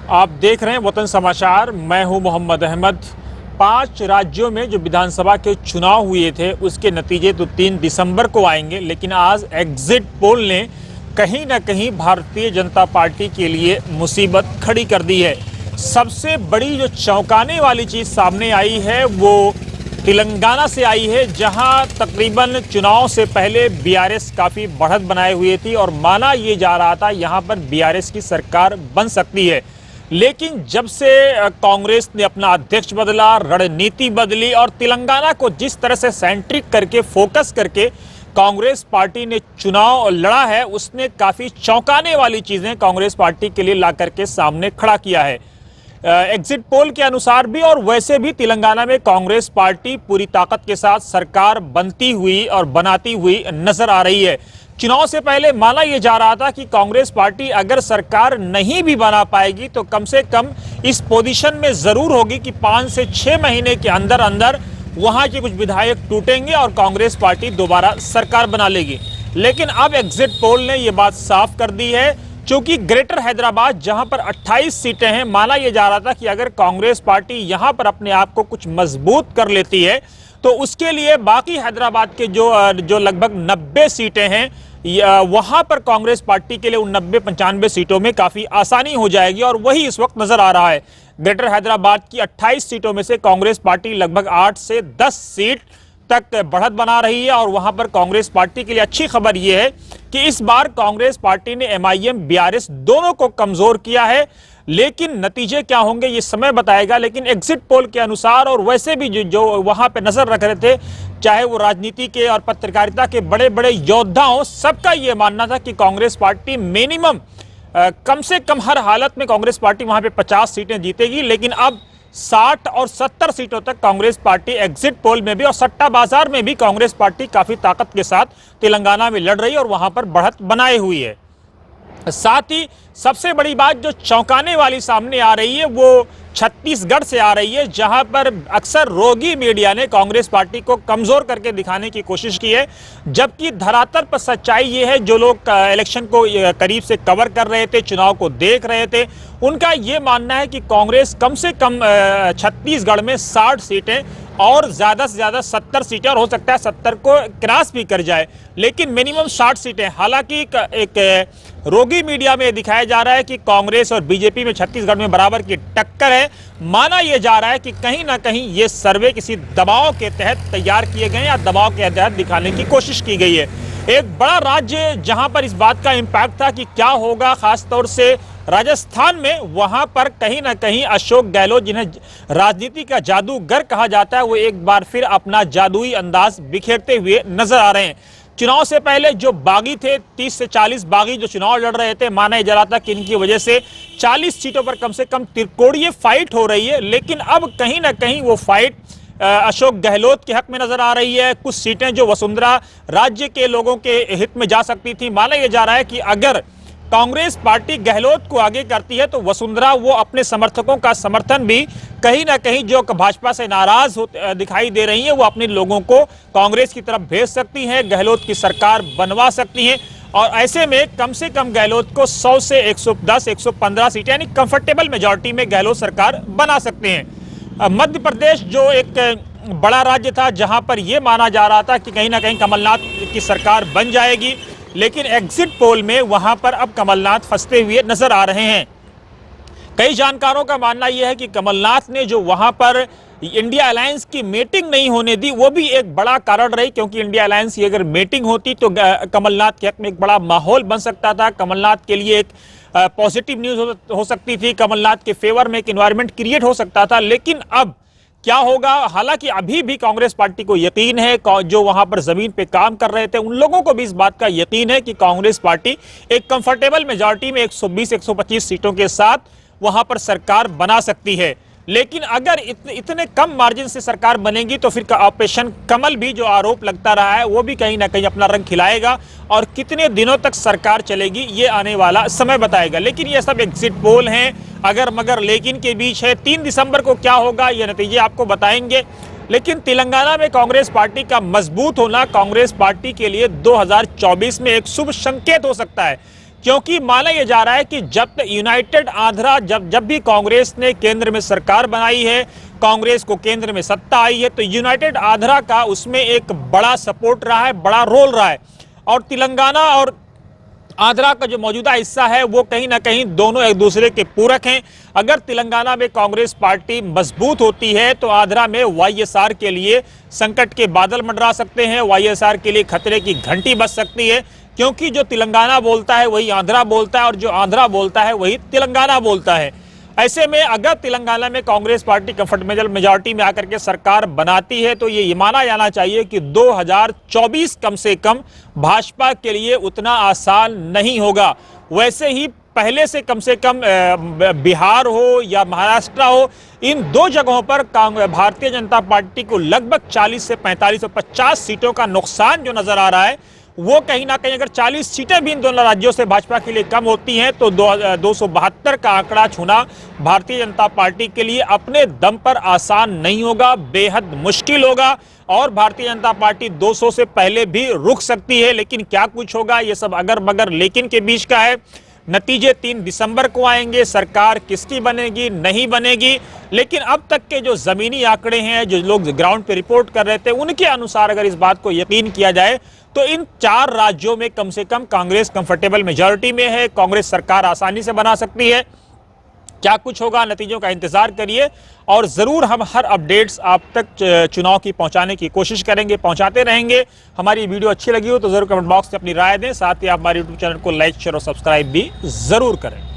आप देख रहे हैं वतन समाचार। मैं हूं मोहम्मद अहमद। 5 राज्यों में जो विधानसभा के चुनाव हुए थे उसके नतीजे तो 3 दिसंबर को आएंगे, लेकिन आज एग्जिट पोल ने कहीं ना कहीं भारतीय जनता पार्टी के लिए मुसीबत खड़ी कर दी है। सबसे बड़ी जो चौंकाने वाली चीज़ सामने आई है वो तेलंगाना से आई है, जहां तकरीबन चुनाव से पहले बीआरएस काफ़ी बढ़त बनाए हुए थी और माना ये जा रहा था यहां पर बीआरएस की सरकार बन सकती है। लेकिन जब से कांग्रेस ने अपना अध्यक्ष बदला, रणनीति बदली और तेलंगाना को जिस तरह से सेंट्रिक करके फोकस करके कांग्रेस पार्टी ने चुनाव लड़ा है, उसने काफ़ी चौंकाने वाली चीज़ें कांग्रेस पार्टी के लिए ला करके सामने खड़ा किया है। एग्जिट पोल के अनुसार भी और वैसे भी तेलंगाना में कांग्रेस पार्टी पूरी ताकत के साथ सरकार बनती हुई और बनाती हुई नजर आ रही है। चुनाव से पहले माना यह जा रहा था कि कांग्रेस पार्टी अगर सरकार नहीं भी बना पाएगी तो कम से कम इस पोजीशन में जरूर होगी कि 5 से 6 महीने के अंदर अंदर वहां के कुछ विधायक टूटेंगे और कांग्रेस पार्टी दोबारा सरकार बना लेगी। लेकिन अब एग्जिट पोल ने यह बात साफ कर दी है, क्योंकि ग्रेटर हैदराबाद जहां पर 28 सीटें हैं, माना यह जा रहा था कि अगर कांग्रेस पार्टी यहां पर अपने आप को कुछ मजबूत कर लेती है तो उसके लिए बाकी हैदराबाद के जो लगभग 90 सीटें हैं वहां पर कांग्रेस पार्टी के लिए उन 90-95 सीटों में काफी आसानी हो जाएगी और वही इस वक्त नजर आ रहा है। ग्रेटर हैदराबाद की 28 सीटों में से कांग्रेस पार्टी लगभग 8 से 10 सीट तक बढ़त बना रही है और वहां पर कांग्रेस पार्टी के लिए अच्छी खबर यह है कि इस बार कांग्रेस पार्टी ने एमआईएम बीआरएस दोनों को कमजोर किया है। लेकिन नतीजे क्या होंगे ये समय बताएगा। लेकिन एग्जिट पोल के अनुसार और वैसे भी जो वहां पे नजर रख रहे थे, चाहे वो राजनीति के और पत्रकारिता के बड़े बड़े योद्धा हों, सबका ये मानना था कि कांग्रेस पार्टी मिनिमम कम से कम हर हालत में कांग्रेस पार्टी वहां पे 50 सीटें जीतेगी। लेकिन अब 60 और 70 सीटों तक कांग्रेस पार्टी एग्जिट पोल में भी और सट्टा बाजार में भी कांग्रेस पार्टी काफी ताकत के साथ तेलंगाना में लड़ रही है और वहां पर बढ़त बनाए हुई है। साथ ही सबसे बड़ी बात जो चौंकाने वाली सामने आ रही है वो छत्तीसगढ़ से आ रही है, जहां पर अक्सर रोगी मीडिया ने कांग्रेस पार्टी को कमजोर करके दिखाने की कोशिश की है, जबकि धरातल पर सच्चाई ये है, जो लोग इलेक्शन को करीब से कवर कर रहे थे, चुनाव को देख रहे थे, उनका ये मानना है कि कांग्रेस कम से कम छत्तीसगढ़ में 60 सीटें और ज़्यादा से ज़्यादा 70 सीटें, और हो सकता है 70 को क्रॉस भी कर जाए, लेकिन मिनिमम 60 सीटें। हालांकि एक रोगी मीडिया में दिखाया जा रहा है कि कांग्रेस और बीजेपी में छत्तीसगढ़ में बराबर की टक्कर है। माना यह जा रहा है कि कहीं ना कहीं ये सर्वे किसी दबाव के तहत तैयार किए गए या दबाव के तहत दिखाने की कोशिश की गई है। एक बड़ा राज्य जहां पर इस बात का इम्पैक्ट था कि क्या होगा, खासतौर से राजस्थान में, वहां पर कहीं ना कहीं अशोक गहलोत, जिन्हें राजनीति का जादूगर कहा जाता है, वो एक बार फिर अपना जादुई अंदाज बिखेरते हुए नजर आ रहे हैं। चुनाव से पहले जो बागी थे, 30 से 40 बागी जो चुनाव लड़ रहे थे, माना जा रहा था कि इनकी वजह से 40 सीटों पर कम से कम त्रिकोणीय फाइट हो रही है। लेकिन अब कहीं ना कहीं वो फाइट अशोक गहलोत के हक में नजर आ रही है। कुछ सीटें जो वसुंधरा राज्य के लोगों के हित में जा सकती थी, माना यह जा रहा है कि अगर कांग्रेस पार्टी गहलोत को आगे करती है तो वसुंधरा वो अपने समर्थकों का समर्थन भी कहीं ना कहीं, जो भाजपा से नाराज दिखाई दे रही है, वो अपने लोगों को कांग्रेस की तरफ भेज सकती है, गहलोत की सरकार बनवा सकती है। और ऐसे में कम से कम गहलोत को 100 से 110-115 सीटें यानी कंफर्टेबल मेजॉरिटी में गहलोत सरकार बना सकते हैं। मध्य प्रदेश जो एक बड़ा राज्य था, जहां पर यह माना जा रहा था कि कहीं ना कहीं कमलनाथ की सरकार बन जाएगी, लेकिन एग्जिट पोल में वहां पर अब कमलनाथ फंसते हुए नजर आ रहे हैं। कई जानकारों का मानना यह है कि कमलनाथ ने जो वहां पर इंडिया अलायंस की मीटिंग नहीं होने दी, वो भी एक बड़ा कारण रही, क्योंकि इंडिया अलायंस की अगर मीटिंग होती तो कमलनाथ के हक में एक बड़ा माहौल बन सकता था, कमलनाथ के लिए एक पॉजिटिव न्यूज हो सकती थी, कमलनाथ के फेवर में एक एनवायरनमेंट क्रिएट हो सकता था। लेकिन अब क्या होगा, हालांकि अभी भी कांग्रेस पार्टी को यकीन है, जो वहां पर जमीन पे काम कर रहे थे उन लोगों को भी इस बात का यकीन है कि कांग्रेस पार्टी एक कंफर्टेबल मेजॉरिटी में 120-125 सीटों के साथ वहां पर सरकार बना सकती है। लेकिन अगर इतने कम मार्जिन से सरकार बनेगी तो फिर ऑपरेशन कमल भी जो आरोप लगता रहा है वो भी कहीं ना कहीं अपना रंग खिलाएगा, और कितने दिनों तक सरकार चलेगी ये आने वाला समय बताएगा। लेकिन ये सब एग्जिट पोल हैं, अगर मगर लेकिन के बीच है। 3 दिसंबर को क्या होगा ये नतीजे आपको बताएंगे। लेकिन तेलंगाना में कांग्रेस पार्टी का मजबूत होना कांग्रेस पार्टी के लिए 2024 में एक शुभ संकेत हो सकता है, क्योंकि माना यह जा रहा है कि जब यूनाइटेड आंध्रा जब भी कांग्रेस ने केंद्र में सरकार बनाई है, कांग्रेस को केंद्र में सत्ता आई है, तो यूनाइटेड आंध्रा का उसमें एक बड़ा सपोर्ट रहा है, बड़ा रोल रहा है। और तेलंगाना और आंध्रा का जो मौजूदा हिस्सा है वो कहीं ना कहीं दोनों एक दूसरे के पूरक हैं। अगर तेलंगाना में कांग्रेस पार्टी मजबूत होती है तो आंध्रा में वाईएसआर के लिए संकट के बादल मंडरा सकते हैं, वाईएसआर के लिए खतरे की घंटी बज सकती है, क्योंकि जो तेलंगाना बोलता है वही आंध्रा बोलता है और जो आंध्रा बोलता है वही तेलंगाना बोलता है। ऐसे में अगर तेलंगाना में कांग्रेस पार्टी कंफर्टेबल मेजॉरिटी में आकर के सरकार बनाती है तो ये माना जाना चाहिए कि 2024 कम से कम भाजपा के लिए उतना आसान नहीं होगा। वैसे ही पहले से कम बिहार हो या महाराष्ट्र हो, इन दो जगहों पर भारतीय जनता पार्टी को लगभग 40 से 45 और 50 सीटों का नुकसान जो नजर आ रहा है, वो कहीं ना कहीं अगर 40 सीटें भी इन दोनों राज्यों से भाजपा के लिए कम होती हैं तो 272 का आंकड़ा छूना भारतीय जनता पार्टी के लिए अपने दम पर आसान नहीं होगा, बेहद मुश्किल होगा। और भारतीय जनता पार्टी 200 से पहले भी रुक सकती है, लेकिन क्या कुछ होगा ये सब अगर मगर लेकिन के बीच का है। नतीजे 3 दिसंबर को आएंगे, सरकार किसकी बनेगी नहीं बनेगी, लेकिन अब तक के जो जमीनी आंकड़े हैं, जो लोग ग्राउंड पे रिपोर्ट कर रहे थे, उनके अनुसार अगर इस बात को यकीन किया जाए तो इन 4 राज्यों में कम से कम कांग्रेस कंफर्टेबल मेजॉरिटी में है, कांग्रेस सरकार आसानी से बना सकती है। क्या कुछ होगा, नतीजों का इंतजार करिए और जरूर हम हर अपडेट्स आप तक चुनाव की पहुंचाने की कोशिश करेंगे, पहुंचाते रहेंगे। हमारी वीडियो अच्छी लगी हो तो जरूर कमेंट बॉक्स में अपनी राय दें, साथ ही आप हमारे यूट्यूब चैनल को लाइक शेयर और सब्सक्राइब भी जरूर करें।